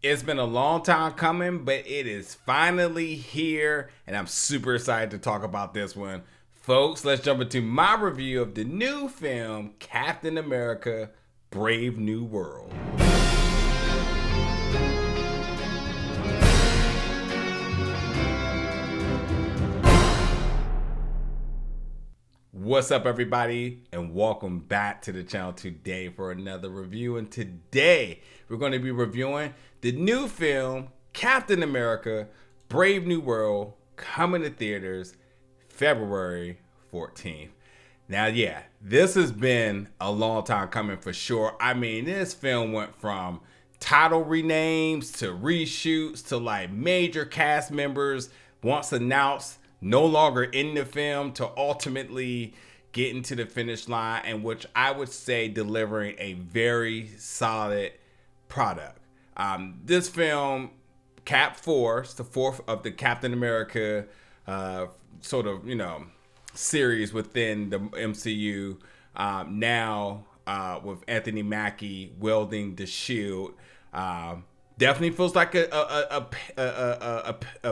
It's been a long time coming, but it is finally here, and I'm super excited to talk about this one. Folks, let's jump into my review of the new film, Captain America, Brave New World. What's up, everybody, and welcome back to the channel today for another review. And today, we're going to be reviewing the new film, Captain America, Brave New World, coming to theaters February 14th. Now, yeah, this has been a long time coming for sure. I mean, this film went from title renames to reshoots to like major cast members once announced no longer in the film to ultimately getting to the finish line, and which I would say delivering a very solid product. This film, Cap Force, the fourth of the Captain America series within the MCU, now with Anthony Mackie wielding the shield. Definitely feels like a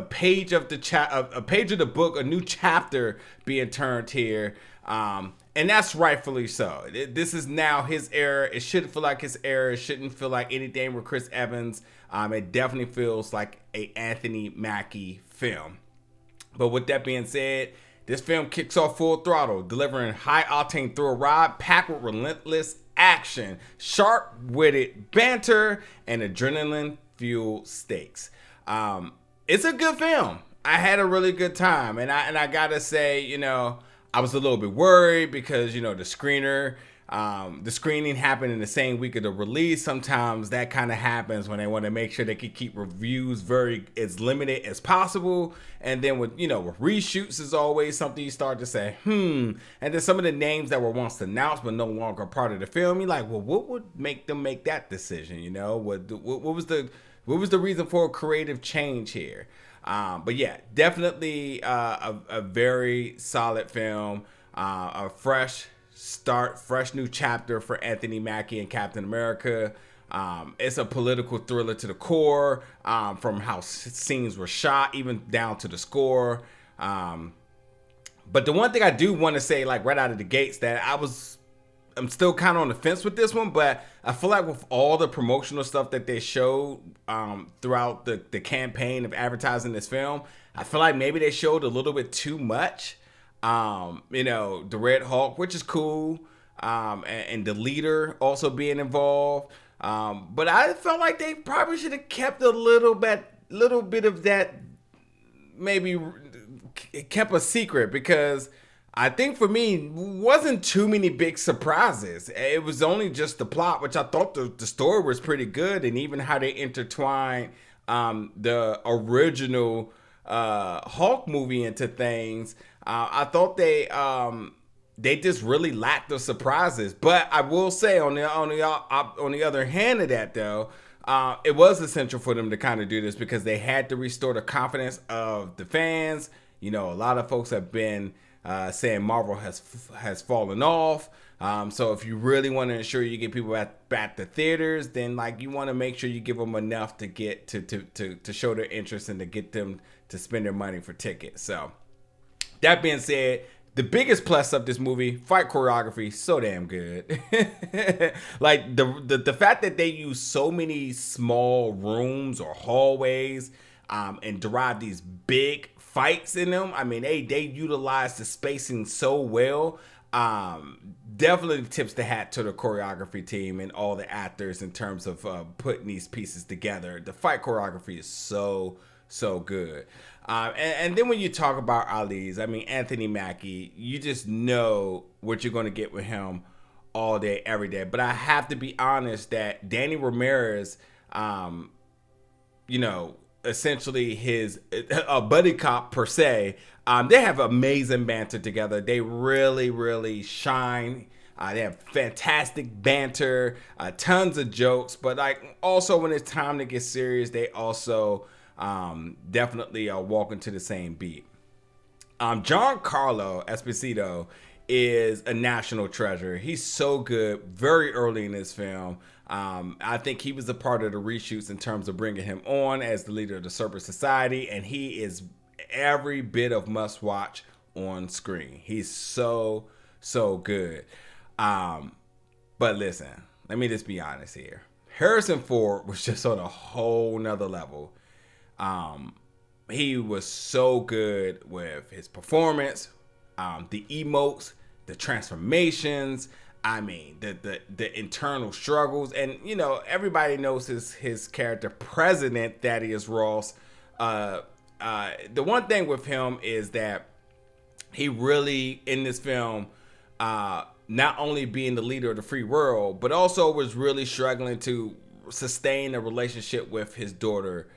page of the book, a new chapter being turned here, and that's rightfully so. This is now his era. It shouldn't feel like his era. It shouldn't feel like anything with Chris Evans. It definitely feels like a Anthony Mackie film. But with that being said, this film kicks off full throttle, delivering high-octane thrill ride packed with relentless action, sharp-witted banter, and adrenaline-fueled stakes. It's a good film. I had a really good time, and I gotta say, I was a little bit worried because the screening happened in the same week of the release. Sometimes that kind of happens when they want to make sure they can keep reviews as limited as possible. And then with reshoots is always something you start to say, And then some of the names that were once announced but no longer part of the film, you're like, well, what would make them make that decision? What was the reason for a creative change here? But yeah, definitely a very solid film, a fresh start, fresh new chapter for Anthony Mackie and Captain America. It's a political thriller to the core, from how scenes were shot, even down to the score. But the one thing I do want to say, like right out of the gates, that I'm still kind of on the fence with this one, but I feel like with all the promotional stuff that they showed throughout the campaign of advertising this film, I feel like maybe they showed a little bit too much. The Red Hulk, which is cool, and the leader also being involved. But I felt like they probably should have kept a little bit of that, maybe kept a secret, because I think for me, wasn't too many big surprises. It was only just the plot, which I thought the story was pretty good, and even how they intertwined the original Hulk movie into things. I thought they just really lacked the surprises. But I will say on the other hand of that, though, it was essential for them to kind of do this because they had to restore the confidence of the fans. A lot of folks have been saying Marvel has fallen off. So if you really want to ensure you get people back to theaters, then you want to make sure you give them enough to get to show their interest and to get them to spend their money for tickets. So that being said, the biggest plus of this movie, fight choreography, so damn good. Like the fact that they use so many small rooms or hallways and derive these big fights in them. I mean, they utilize the spacing so well. Definitely tips the hat to the choreography team and all the actors in terms of putting these pieces together. The fight choreography is so good. And then when you talk about Ali's, I mean, Anthony Mackie, you just know what you're going to get with him all day, every day. But I have to be honest that Danny Ramirez, essentially his a buddy cop per se, they have amazing banter together. They really, really shine. They have fantastic banter, tons of jokes, but also when it's time to get serious, they also definitely are walking to the same beat. Giancarlo Esposito is a national treasure. He's so good very early in this film. I think he was a part of the reshoots in terms of bringing him on as the leader of the Serpent Society, and he is every bit of must watch on screen. He's so good. But listen, let me just be honest here. Harrison Ford was just on a whole nother level. He was so good with his performance, the emotes, the transformations. I mean, the internal struggles, and everybody knows his character, President Thaddeus Ross. The one thing with him is that he really, in this film, not only being the leader of the free world, but also was really struggling to sustain a relationship with his daughter,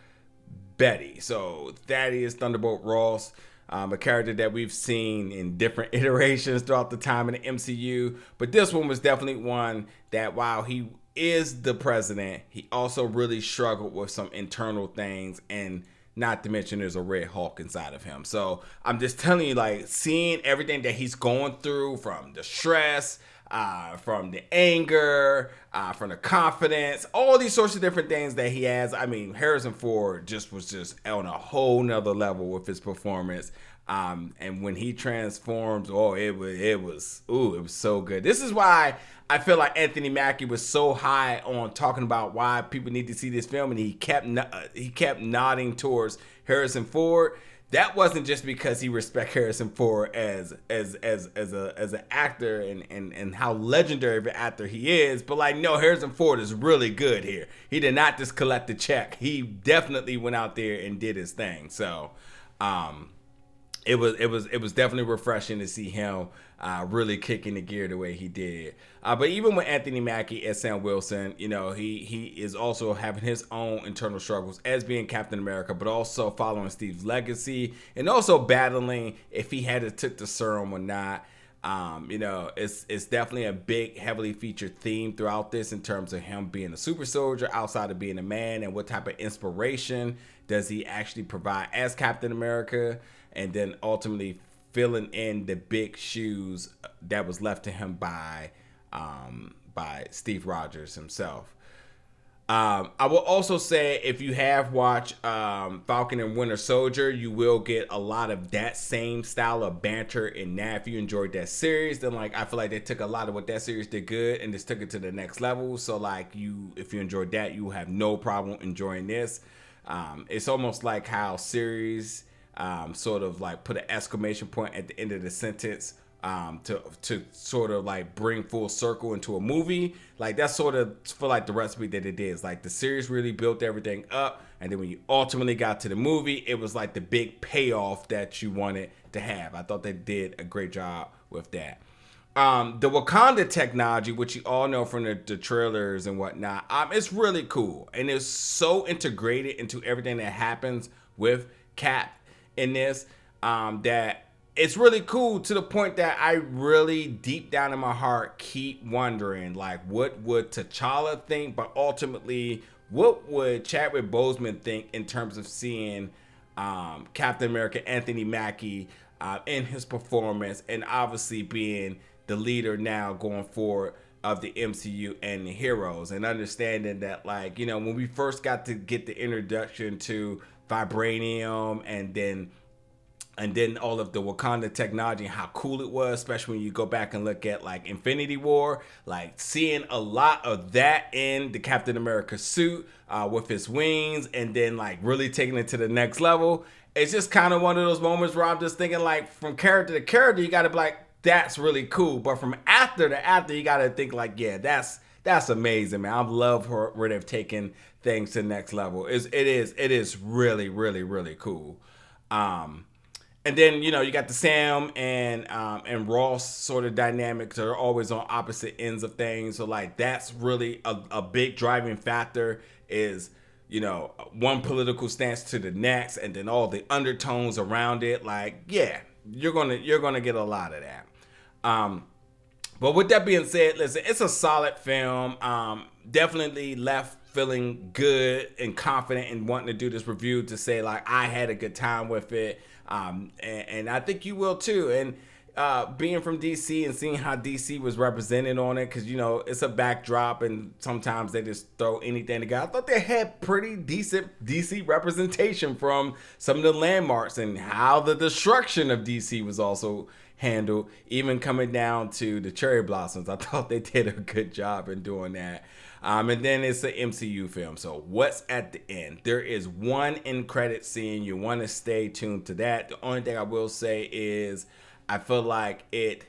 Betty. So Thaddeus Thunderbolt Ross, a character that we've seen in different iterations throughout the time in the MCU. But this one was definitely one that, while he is the president, he also really struggled with some internal things, and not to mention there's a Red Hulk inside of him. So I'm just telling you, like, seeing everything that he's going through, from the stress, from the anger, from the confidence, all these sorts of different things that he has. I mean, Harrison Ford was just on a whole nother level with his performance. And when he transforms, it was so good. This is why I feel like Anthony Mackie was so high on talking about why people need to see this film, and he kept nodding towards Harrison Ford. That wasn't just because he respects Harrison Ford as an actor and how legendary of an actor he is, but like, no, Harrison Ford is really good here. He did not just collect the check. He definitely went out there and did his thing. So, it was definitely refreshing to see him really kicking the gear the way he did. But even with Anthony Mackie as Sam Wilson, he is also having his own internal struggles as being Captain America, but also following Steve's legacy, and also battling if he had to took the serum or not. It's definitely a big, heavily featured theme throughout this, in terms of him being a super soldier outside of being a man, and what type of inspiration does he actually provide as Captain America, and then ultimately filling in the big shoes that was left to him by Steve Rogers himself. I will also say, if you have watched Falcon and Winter Soldier, you will get a lot of that same style of banter in that. If you enjoyed that series, then I feel like they took a lot of what that series did good and just took it to the next level. So if you enjoyed that, you will have no problem enjoying this. It's almost like how series sort of put an exclamation point at the end of the sentence to sort of bring full circle into a movie. That's sort of feel like the recipe that it is. The series really built everything up, and then when you ultimately got to the movie, it was the big payoff that you wanted to have. I thought they did a great job with that. The Wakanda technology, which you all know from the trailers and whatnot, it's really cool, and it's so integrated into everything that happens with Cap in this, that it's really cool, to the point that I really, deep down in my heart, keep wondering, what would T'Challa think, but ultimately, what would Chadwick Boseman think in terms of seeing Captain America Anthony Mackie in his performance, and obviously being the leader now going forward of the MCU and the heroes, and understanding that, when we first got to get the introduction to vibranium, and then all of the Wakanda technology and how cool it was, especially when you go back and look at Infinity War, seeing a lot of that in the Captain America suit with his wings, and then really taking it to the next level. It's just kind of one of those moments where I'm just thinking, from character to character, you gotta be that's really cool, but from actor to actor, you gotta think yeah, that's amazing, man. I love where they've taken things to the next level. It is really, really, really cool. And then, you got the Sam and Ross sort of dynamics that are always on opposite ends of things. So that's really a big driving factor, is, one political stance to the next, and then all the undertones around it. Yeah, you're gonna get a lot of that. But with that being said, listen, it's a solid film. Definitely left feeling good and confident in wanting to do this review, to say I had a good time with it. And I think you will too. And being from DC and seeing how DC was represented on it, because, you know, it's a backdrop and sometimes they just throw anything together. I thought they had pretty decent DC representation from some of the landmarks and how the destruction of DC was also handled, even coming down to the cherry blossoms. I thought they did a good job in doing that. And then it's an MCU film. So what's at the end? There is one end credit scene. You want to stay tuned to that. The only thing I will say is I feel like it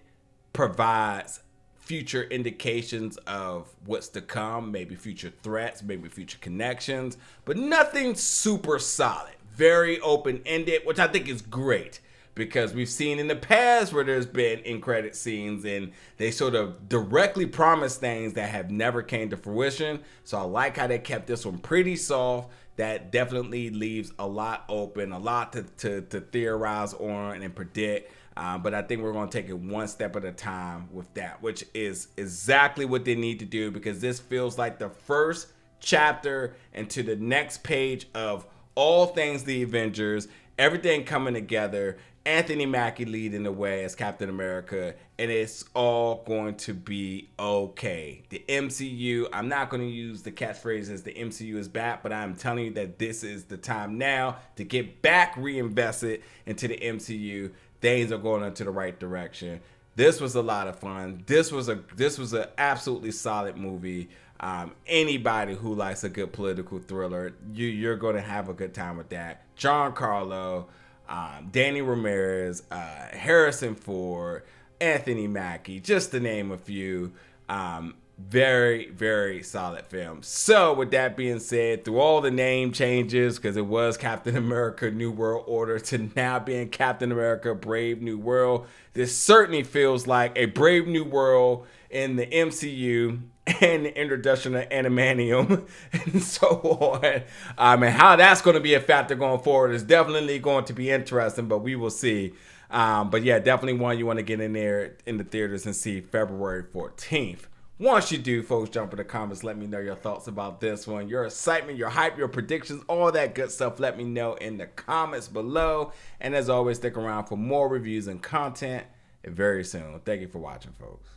provides future indications of what's to come, maybe future threats, maybe future connections, but nothing super solid. Very open-ended, which I think is great, because we've seen in the past where there's been end credit scenes and they sort of directly promise things that have never came to fruition. So I like how they kept this one pretty soft. That definitely leaves a lot open, a lot to theorize on and predict. But I think we're going to take it one step at a time with that, which is exactly what they need to do, because this feels like the first chapter into the next page of all things the Avengers, everything coming together, Anthony Mackie leading the way as Captain America, and it's all going to be okay. The MCU, I'm not going to use the catchphrase as the MCU is back, but I'm telling you that this is the time now to get back reinvested into the MCU. Things are going into the right direction. This was a lot of fun. This was an absolutely solid movie. Anybody who likes a good political thriller, you're going to have a good time with that. Giancarlo, Danny Ramirez, Harrison Ford, Anthony Mackie, just to name a few. Very, very solid film. So with that being said, through all the name changes, because it was Captain America New World Order to now being Captain America Brave New World, this certainly feels like a Brave New World in the MCU and the introduction of Animanium and so on. And how that's going to be a factor going forward is definitely going to be interesting, but we will see. But yeah, definitely one you want to get in there in the theaters and see February 14th. Once you do, folks, jump in the comments. Let me know your thoughts about this one. Your excitement, your hype, your predictions, all that good stuff. Let me know in the comments below. And as always, stick around for more reviews and content very soon. Thank you for watching, folks.